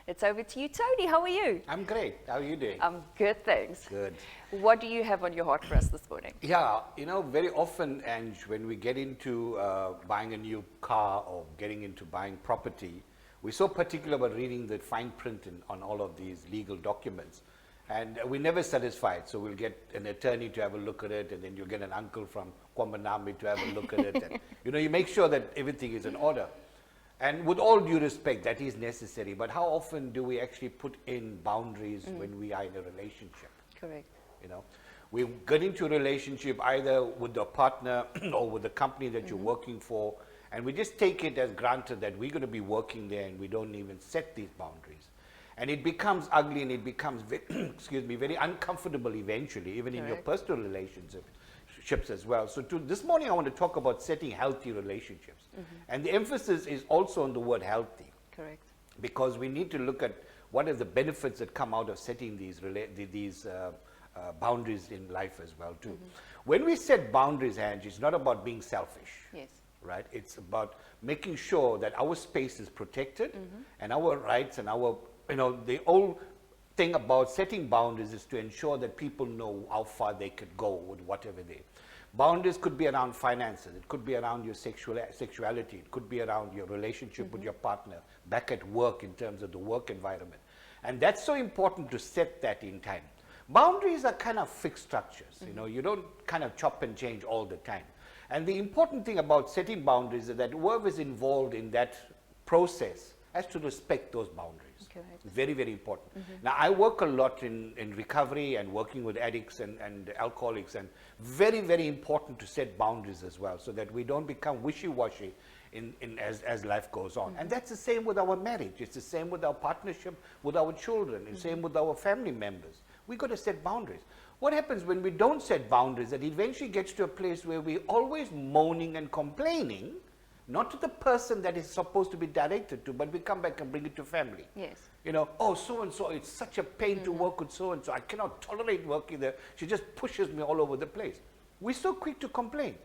It's over to you, Tony. How are you? I'm great. How are you doing? I'm good, thanks. Good. What do you have on your heart for us this morning? Yeah, very often, Ange, when we get into buying a new car or getting into buying property, we're so particular about reading the fine print on all of these legal documents. And we're never satisfied. So we'll get an attorney to have a look at it, and then you'll get an uncle from Kwambanami to have a look at it. And, you make sure that everything is in order. And with all due respect, that is necessary. But how often do we actually put in boundaries when we are in a relationship? Correct. We get into a relationship either with the partner or with the company that you're working for, and we just take it as granted that we're going to be working there, and we don't even set these boundaries. And it becomes ugly, and it becomes, very uncomfortable eventually, even in your personal relationships as well. So this morning I want to talk about setting healthy relationships. And the emphasis is also on the word healthy. Correct. Because we need to look at what are the benefits that come out of setting these boundaries in life as well too. When we set boundaries, Ange, it's not about being selfish. Yes. Right? It's about making sure that our space is protected and our rights and our, the whole thing about setting boundaries is to ensure that people know how far they could go with whatever they. Boundaries could be around finances, it could be around your sexuality, it could be around your relationship with your partner, back at work in terms of the work environment. And that's so important to set that in time. Boundaries are kind of fixed structures, you don't kind of chop and change all the time. And the important thing about setting boundaries is that whoever is involved in that process has to respect those boundaries. Correct. Very, very important. Now, I work a lot in recovery and working with addicts and alcoholics, and very, very important to set boundaries as well so that we don't become wishy-washy as life goes on. And that's the same with our marriage. It's the same with our partnership with our children. It's the same with our family members. We've got to set boundaries. What happens when we don't set boundaries? That eventually gets to a place where we're always moaning and complaining, not to the person that is supposed to be directed to, but we come back and bring it to family. Yes. Oh, so-and-so, it's such a pain to work with so-and-so. I cannot tolerate working there. She just pushes me all over the place. We're so quick to complain,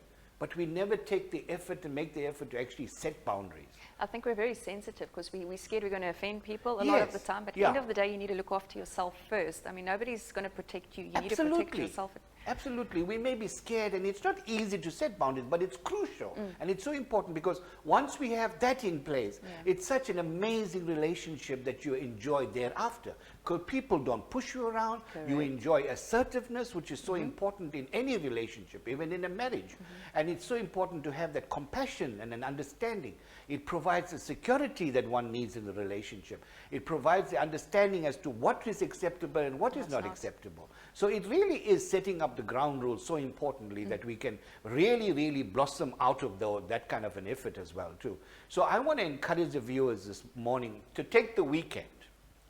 but we never take the effort to make the effort to actually set boundaries. I think we're very sensitive because we're scared we're going to offend people a lot of the time. But at the end of the day, you need to look after yourself first. I mean, nobody's going to protect you. You need to protect yourself. Absolutely. We may be scared, and it's not easy to set boundaries, but it's crucial. And it's so important because once we have that in place, it's such an amazing relationship that you enjoy thereafter. Because people don't push you around. Correct. You enjoy assertiveness, which is so important in any relationship, even in a marriage. And it's so important to have that compassion and an understanding. It provides the security that one needs in the relationship. It provides the understanding as to what is acceptable and what is not acceptable. So it really is setting up the ground rules so importantly that we can really, really blossom out of that kind of an effort as well too. So I want to encourage the viewers this morning to take the weekend,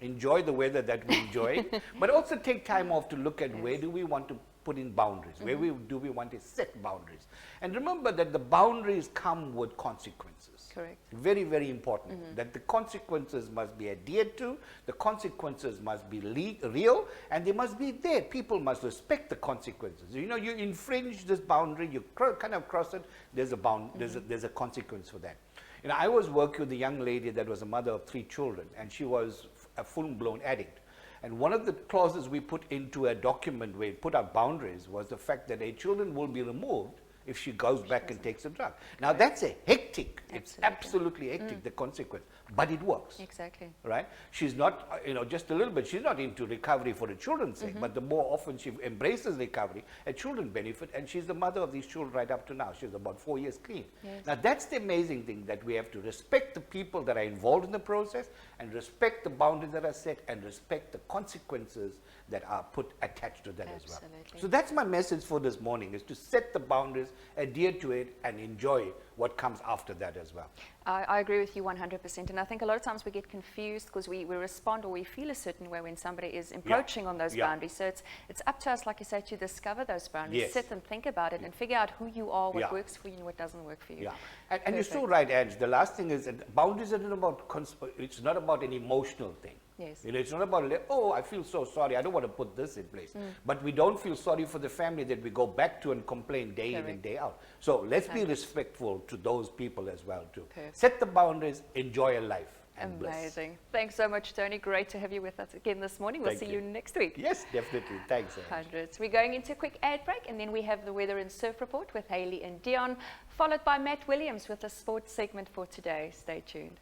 enjoy the weather that we enjoy, but also take time off to look at where do we want to put in boundaries, where do we want to set boundaries. And remember that the boundaries come with consequences. Correct. Very, very important that the consequences must be adhered to, the consequences must be real, and they must be there. People must respect the consequences. You infringe this boundary, you kind of cross it, there's a consequence for that. I was working with a young lady that was a mother of 3 children, and she was a full-blown addict. And one of the clauses we put into a document where we put our boundaries was the fact that her children will be removed if she goes back and takes a drug. Now that's a hectic, it's absolutely hectic, the consequence, but it works. Exactly. Right? She's not, just a little bit, she's not into recovery for the children's sake, but the more often she embraces recovery, her children benefit, and she's the mother of these children right up to now. She's about 4 years clean. Yes. Now that's the amazing thing, that we have to respect the people that are involved in the process, and respect the boundaries that are set, and respect the consequences that are attached to that as well. So that's my message for this morning, is to set the boundaries, adhere to it, and enjoy what comes after that as well. I agree with you 100%. And I think a lot of times we get confused because we respond or we feel a certain way when somebody is encroaching on those boundaries. So it's up to us, like you say, to discover those boundaries, sit and think about it, and figure out who you are, what works for you and what doesn't work for you. And you're so right, Ange. The last thing is that boundaries are not about, it's not about an emotional thing. Yes. It's not about, oh, I feel so sorry, I don't want to put this in place. But we don't feel sorry for the family that we go back to and complain day in and day out. So let's be respectful to those people as well too. Set the boundaries, enjoy your life, and bliss. Amazing. Thanks so much, Tony. Great to have you with us again this morning. We'll see you next week. Yes, definitely. Thanks. Hundreds. We're going into a quick ad break, and then we have the weather and surf report with Hayley and Dion, followed by Matt Williams with the sports segment for today. Stay tuned.